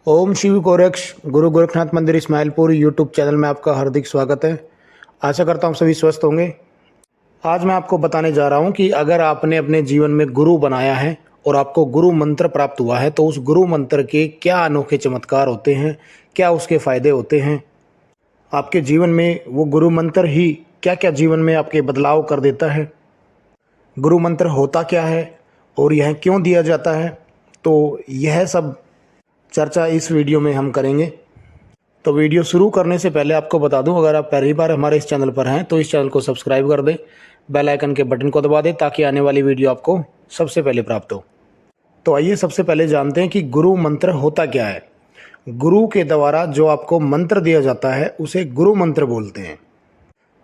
ओम शिव गोरक्ष गुरु गोरखनाथ मंदिर Ismailpur YouTube channel में आपका हार्दिक स्वागत है। आशा करता हूँ सभी स्वस्थ होंगे। आज मैं आपको बताने जा रहा हूँ कि अगर आपने अपने जीवन में गुरु बनाया है और आपको गुरु मंत्र प्राप्त हुआ है तो उस गुरु मंत्र के क्या अनोखे चमत्कार होते हैं, क्या उसके फायदे होते हैं, आपके जीवन में वो गुरु मंत्र ही क्या क्या जीवन में आपके बदलाव कर देता है, गुरु मंत्र होता क्या है और यह क्यों दिया जाता है, तो यह सब चर्चा इस वीडियो में हम करेंगे। तो वीडियो शुरू करने से पहले आपको बता दूं, अगर आप पहली बार हमारे इस चैनल पर हैं तो इस चैनल को सब्सक्राइब कर दें, बेल आइकन के बटन को दबा दें ताकि आने वाली वीडियो आपको सबसे पहले प्राप्त हो। तो आइए सबसे पहले जानते हैं कि गुरु मंत्र होता क्या है। गुरु के द्वारा जो आपको मंत्र दिया जाता है उसे गुरु मंत्र बोलते हैं।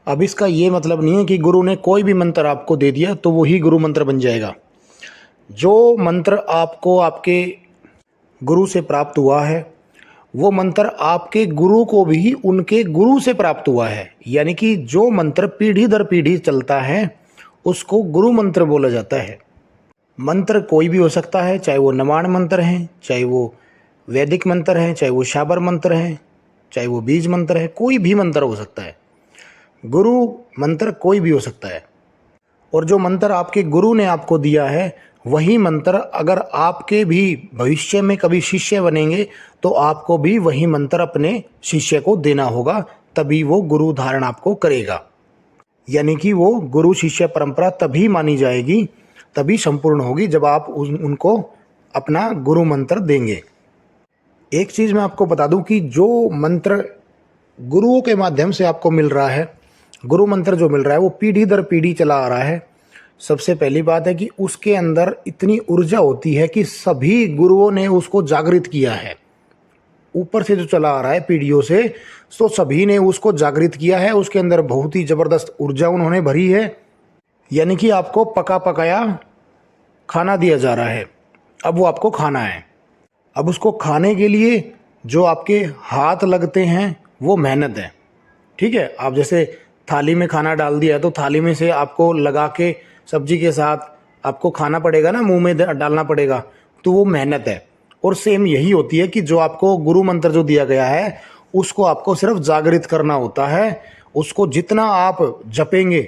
अब इसका ये मतलब नहीं है कि गुरु ने कोई भी मंत्र आपको दे दिया तो वही गुरु मंत्र बन जाएगा। जो मंत्र आपको आपके गुरु से प्राप्त हुआ है वो मंत्र आपके गुरु को भी उनके गुरु से प्राप्त हुआ है, यानी कि जो मंत्र पीढ़ी दर पीढ़ी चलता है उसको गुरु मंत्र बोला जाता है। मंत्र कोई भी हो सकता है, चाहे वो नवाण मंत्र हैं, चाहे वो वैदिक मंत्र हैं, चाहे वो शाबर मंत्र हैं, चाहे वो बीज मंत्र है, कोई भी मंत्र हो सकता है। गुरु मंत्र कोई भी हो सकता है। और जो मंत्र आपके गुरु ने आपको दिया है वही मंत्र अगर आपके भी भविष्य में कभी शिष्य बनेंगे तो आपको भी वही मंत्र अपने शिष्य को देना होगा, तभी वो गुरु धारण आपको करेगा। यानी कि वो गुरु शिष्य परंपरा तभी मानी जाएगी, तभी संपूर्ण होगी जब आप उनको अपना गुरु मंत्र देंगे। एक चीज़ मैं आपको बता दूं कि जो मंत्र गुरुओं के माध्यम से आपको मिल रहा है, गुरु मंत्र जो मिल रहा है वो पीढ़ी दर पीढ़ी चला आ रहा है। सबसे पहली बात है कि उसके अंदर इतनी ऊर्जा होती है कि सभी गुरुओं ने उसको जागृत किया है। ऊपर से जो चला आ रहा है पीढ़ियों से, तो सभी ने उसको जागृत किया है। उसके अंदर बहुत ही ज़बरदस्त ऊर्जा उन्होंने भरी है। यानी कि आपको पका पकाया खाना दिया जा रहा है, अब वो आपको खाना है। अब उसको खाने के लिए जो आपके हाथ लगते हैं वो मेहनत है। ठीक है, आप जैसे थाली में खाना डाल दिया तो थाली में से आपको लगा के सब्जी के साथ आपको खाना पड़ेगा ना, मुंह में डालना पड़ेगा, तो वो मेहनत है। और सेम यही होती है कि जो आपको गुरु मंत्र जो दिया गया है उसको आपको सिर्फ जागृत करना होता है। उसको जितना आप जपेंगे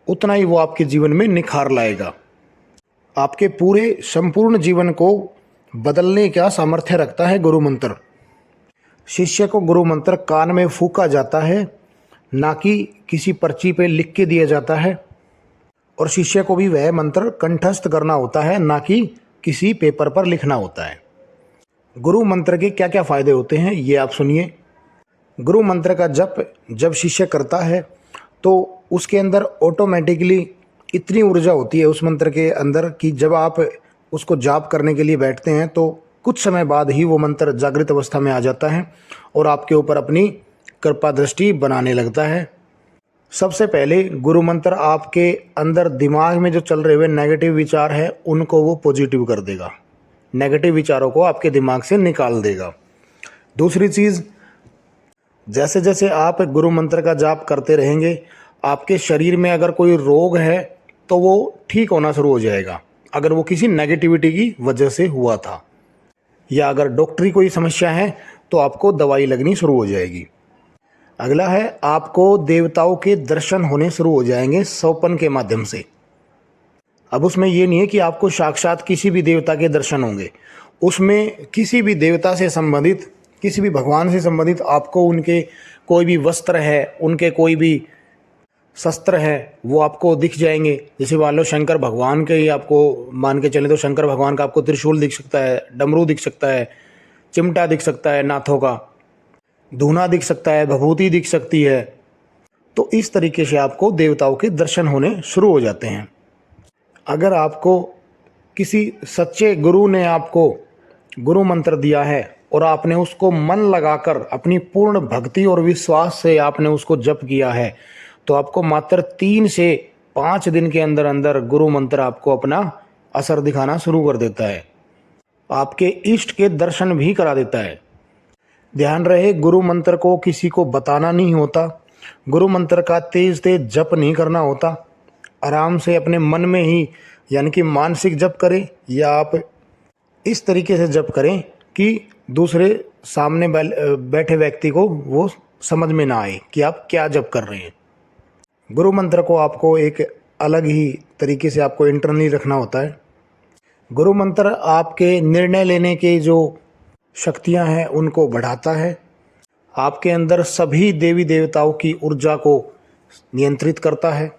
उतना ही वो आपके जीवन में निखार लाएगा। आपके पूरे संपूर्ण जीवन को बदलने का सामर्थ्य रखता है गुरु मंत्र। शिष्य को गुरु मंत्र कान में फूंका जाता है, ना कि किसी पर्ची पे लिख के दिया जाता है। और शिष्य को भी वह मंत्र कंठस्थ करना होता है, ना कि किसी पेपर पर लिखना होता है। गुरु मंत्र के क्या क्या फायदे होते हैं ये आप सुनिए। गुरु मंत्र का जप जब शिष्य करता है तो उसके अंदर ऑटोमेटिकली इतनी ऊर्जा होती है उस मंत्र के अंदर कि जब आप उसको जाप करने के लिए बैठते हैं तो कुछ समय बाद ही वो मंत्र जागृत अवस्था में आ जाता है और आपके ऊपर अपनी कृपा दृष्टि बनाने लगता है। सबसे पहले गुरु मंत्र आपके अंदर दिमाग में जो चल रहे हुए नेगेटिव विचार है उनको वो पॉजिटिव कर देगा, नेगेटिव विचारों को आपके दिमाग से निकाल देगा। दूसरी चीज़, जैसे जैसे आप गुरु मंत्र का जाप करते रहेंगे आपके शरीर में अगर कोई रोग है तो वो ठीक होना शुरू हो जाएगा, अगर वो किसी नेगेटिविटी की वजह से हुआ था, या अगर डॉक्टरी कोई समस्या है तो आपको दवाई लगनी शुरू हो जाएगी। अगला है, आपको देवताओं के दर्शन होने शुरू हो जाएंगे सौपन के माध्यम से। अब उसमें ये नहीं है कि आपको साक्षात किसी भी देवता के दर्शन होंगे, उसमें किसी भी देवता से संबंधित, किसी भी भगवान से संबंधित आपको उनके कोई भी वस्त्र है, उनके कोई भी शस्त्र है वो आपको दिख जाएंगे। जैसे मान लो शंकर भगवान के ही आपको मान के चले तो शंकर भगवान का आपको त्रिशूल दिख सकता है, डमरू दिख सकता है, चिमटा दिख सकता है नाथों का, धूना दिख सकता है, भभूति दिख सकती है। तो इस तरीके से आपको देवताओं के दर्शन होने शुरू हो जाते हैं। अगर आपको किसी सच्चे गुरु ने आपको गुरु मंत्र दिया है और आपने उसको मन लगाकर अपनी पूर्ण भक्ति और विश्वास से आपने उसको जप किया है तो आपको मात्र 3 से 5 दिन के अंदर अंदर गुरु मंत्र आपको अपना असर दिखाना शुरू कर देता है, आपके इष्ट के दर्शन भी करा देता है। ध्यान रहे, गुरु मंत्र को किसी को बताना नहीं होता, गुरु मंत्र का तेज तेज जप नहीं करना होता। आराम से अपने मन में ही, यानी कि मानसिक जप करें या आप इस तरीके से जप करें कि दूसरे सामने बैठे व्यक्ति को वो समझ में ना आए कि आप क्या जप कर रहे हैं। गुरु मंत्र को आपको एक अलग ही तरीके से आपको इंटरनली रखना होता है। गुरु मंत्र आपके निर्णय लेने के जो शक्तियां हैं उनको बढ़ाता है, आपके अंदर सभी देवी देवताओं की ऊर्जा को नियंत्रित करता है,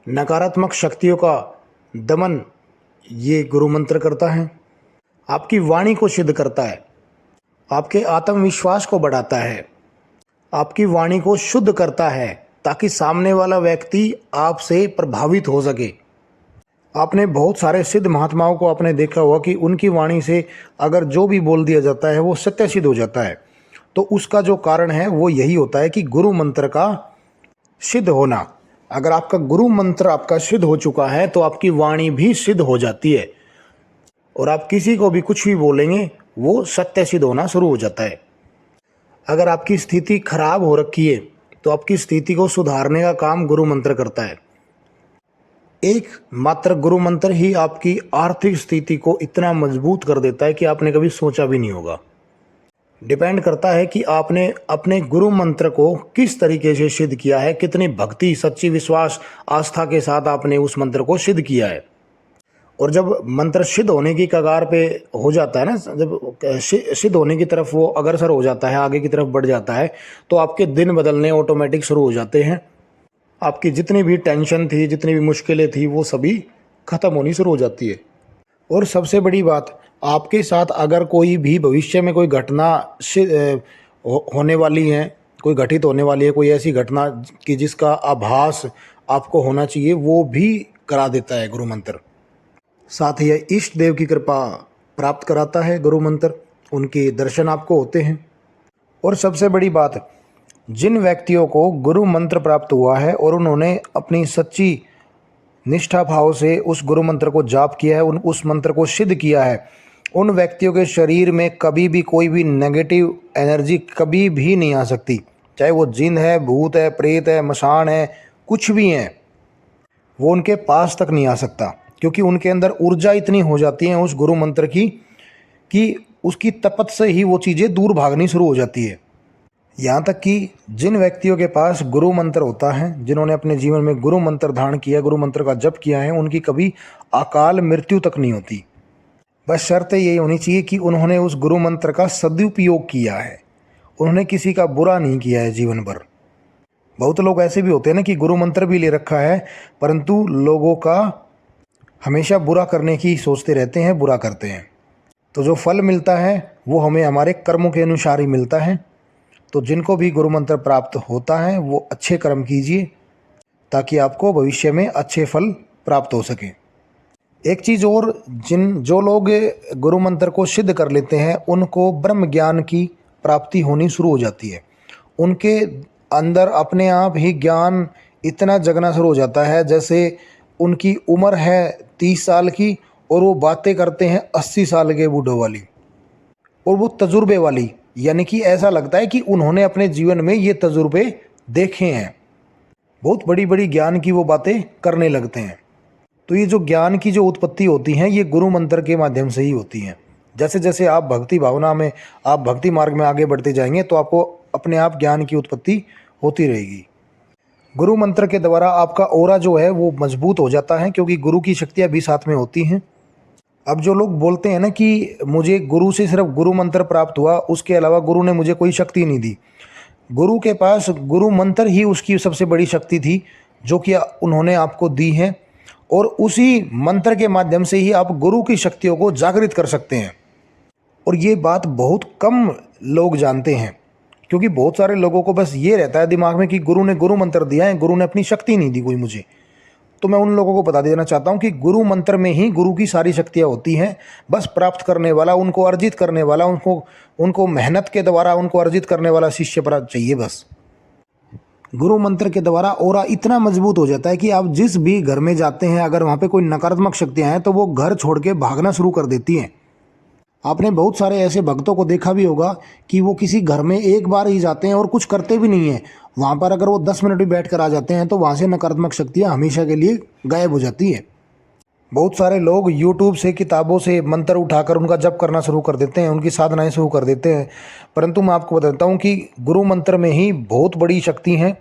नकारात्मक शक्तियों का दमन ये गुरु मंत्र करता है, आपकी वाणी को सिद्ध करता है, आपके आत्मविश्वास को बढ़ाता है, आपकी वाणी को शुद्ध करता है ताकि सामने वाला व्यक्ति आपसे प्रभावित हो सके। आपने बहुत सारे सिद्ध महात्माओं को आपने देखा होगा कि उनकी वाणी से अगर जो भी बोल दिया जाता है वो सत्य सिद्ध हो जाता है। तो उसका जो कारण है वो यही होता है कि गुरु मंत्र का सिद्ध होना। अगर आपका गुरु मंत्र आपका सिद्ध हो चुका है तो आपकी वाणी भी सिद्ध हो जाती है और आप किसी को भी कुछ भी बोलेंगे वो सत्य सिद्ध होना शुरू हो जाता है। अगर आपकी स्थिति खराब हो रखी है तो आपकी स्थिति को सुधारने का काम गुरु मंत्र करता है। एक मात्र गुरु मंत्र ही आपकी आर्थिक स्थिति को इतना मजबूत कर देता है कि आपने कभी सोचा भी नहीं होगा। डिपेंड करता है कि आपने अपने गुरु मंत्र को किस तरीके से सिद्ध किया है, कितनी भक्ति, सच्ची विश्वास, आस्था के साथ आपने उस मंत्र को सिद्ध किया है। और जब मंत्र सिद्ध होने की कगार पे हो जाता है ना, जब सिद्ध होने की तरफ वो अग्रसर हो जाता है, आगे की तरफ बढ़ जाता है, तो आपके दिन बदलने ऑटोमेटिक शुरू हो जाते हैं। आपकी जितनी भी टेंशन थी, जितनी भी मुश्किलें थी, वो सभी ख़त्म होनी शुरू हो जाती है। और सबसे बड़ी बात, आपके साथ अगर कोई भी भविष्य में कोई घटना होने वाली है, कोई घटित होने वाली है, कोई ऐसी घटना कि जिसका आभास आपको होना चाहिए, वो भी करा देता है गुरु मंत्र। साथ ही इष्ट देव की कृपा प्राप्त कराता है गुरु मंत्र, उनके दर्शन आपको होते हैं। और सबसे बड़ी बात, जिन व्यक्तियों को गुरु मंत्र प्राप्त हुआ है और उन्होंने अपनी सच्ची निष्ठा भाव से उस गुरु मंत्र को जाप किया है, उस मंत्र को सिद्ध किया है, उन व्यक्तियों के शरीर में कभी भी कोई भी नेगेटिव एनर्जी कभी भी नहीं आ सकती। चाहे वो जिन है, भूत है, प्रेत है, मशान है, कुछ भी है, वो उनके पास तक नहीं आ सकता, क्योंकि उनके अंदर ऊर्जा इतनी हो जाती है उस गुरु मंत्र की कि उसकी तपत से ही वो चीज़ें दूर भागनी शुरू हो जाती है। यहाँ तक कि जिन व्यक्तियों के पास गुरु मंत्र होता है, जिन्होंने अपने जीवन में गुरु मंत्र धारण किया, गुरु मंत्र का जप किया है, उनकी कभी अकाल मृत्यु तक नहीं होती। बस शर्त यही होनी चाहिए कि उन्होंने उस गुरु मंत्र का सदुपयोग किया है, उन्होंने किसी का बुरा नहीं किया है जीवन भर। बहुत लोग ऐसे भी होते हैं ना कि गुरु मंत्र भी ले रखा है परंतु लोगों का हमेशा बुरा करने की सोचते रहते हैं, बुरा करते हैं। तो जो फल मिलता है वो हमें हमारे कर्मों के अनुसार ही मिलता है। तो जिनको भी गुरु मंत्र प्राप्त होता है वो अच्छे कर्म कीजिए ताकि आपको भविष्य में अच्छे फल प्राप्त हो सके। एक चीज़ और, जो लोग गुरु मंत्र को सिद्ध कर लेते हैं उनको ब्रह्म ज्ञान की प्राप्ति होनी शुरू हो जाती है। उनके अंदर अपने आप ही ज्ञान इतना जगना शुरू हो जाता है जैसे उनकी उम्र है 30 साल की और वो बातें करते हैं 80 साल के बूढ़ों वाली, और वो तजुर्बे वाली, यानी कि ऐसा लगता है कि उन्होंने अपने जीवन में ये तजुर्बे देखे हैं। बहुत बड़ी बड़ी ज्ञान की वो बातें करने लगते हैं। तो ये जो ज्ञान की जो उत्पत्ति होती हैं ये गुरु मंत्र के माध्यम से ही होती हैं। जैसे जैसे आप भक्ति भावना में, आप भक्ति मार्ग में आगे बढ़ते जाएंगे तो आपको अपने आप ज्ञान की उत्पत्ति होती रहेगी। गुरु मंत्र के द्वारा आपका ऑरा जो है वो मजबूत हो जाता है, क्योंकि गुरु की शक्तियाँ भी साथ में होती हैं। अब जो लोग बोलते हैं ना कि मुझे गुरु से सिर्फ गुरु मंत्र प्राप्त हुआ, उसके अलावा गुरु ने मुझे कोई शक्ति नहीं दी। गुरु के पास गुरु मंत्र ही उसकी सबसे बड़ी शक्ति थी जो कि उन्होंने आपको दी है, और उसी मंत्र के माध्यम से ही आप गुरु की शक्तियों को जागृत कर सकते हैं। और ये बात बहुत कम लोग जानते हैं, क्योंकि बहुत सारे लोगों को बस ये रहता है दिमाग में कि गुरु ने गुरु मंत्र दिया है, गुरु ने अपनी शक्ति नहीं दी कोई मुझे। तो मैं उन लोगों को बता देना चाहता हूँ कि गुरु मंत्र में ही गुरु की सारी शक्तियाँ होती हैं। बस प्राप्त करने वाला, उनको अर्जित करने वाला, उनको मेहनत के द्वारा उनको अर्जित करने वाला शिष्य पर चाहिए। बस गुरु मंत्र के द्वारा ऑरा इतना मजबूत हो जाता है कि आप जिस भी घर में जाते हैं, अगर वहाँ पे कोई नकारात्मक शक्तियाँ हैं तो वो घर छोड़ के भागना शुरू कर देती हैं। आपने बहुत सारे ऐसे भक्तों को देखा भी होगा कि वो किसी घर में एक बार ही जाते हैं और कुछ करते भी नहीं हैं। वहाँ पर अगर वो 10 मिनट भी बैठ कर आ जाते हैं तो वहाँ से नकारात्मक शक्तियाँ हमेशा के लिए गायब हो जाती है। बहुत सारे लोग YouTube से, किताबों से मंत्र उठाकर उनका जप करना शुरू कर देते हैं, उनकी साधनाएं शुरू कर देते हैं। परंतु मैं आपको बताता हूं कि गुरु मंत्र में ही बहुत बड़ी शक्ति है।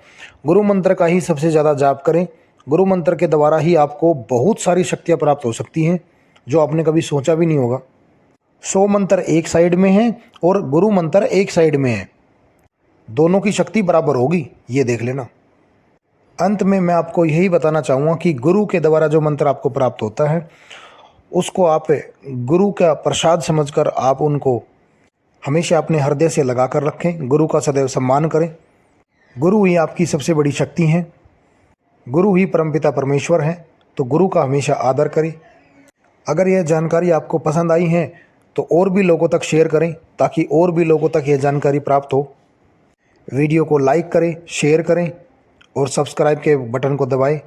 गुरु मंत्र का ही सबसे ज़्यादा जाप करें। गुरु मंत्र के द्वारा ही आपको बहुत सारी शक्तियाँ प्राप्त हो सकती हैं जो आपने कभी सोचा भी नहीं होगा। 100 मंत्र एक साइड में है और गुरु मंत्र एक साइड में है, दोनों की शक्ति बराबर होगी, ये देख लेना। अंत में मैं आपको यही बताना चाहूँगा कि गुरु के द्वारा जो मंत्र आपको प्राप्त होता है उसको आप गुरु का प्रसाद समझकर आप उनको हमेशा अपने हृदय से लगा कर रखें। गुरु का सदैव सम्मान करें। गुरु ही आपकी सबसे बड़ी शक्ति है, गुरु ही परमपिता परमेश्वर हैं, तो गुरु का हमेशा आदर करें। अगर यह जानकारी आपको पसंद आई है तो और भी लोगों तक शेयर करें ताकि और भी लोगों तक यह जानकारी प्राप्त हो। वीडियो को लाइक करें, शेयर करें और सब्सक्राइब के बटन को दबाएं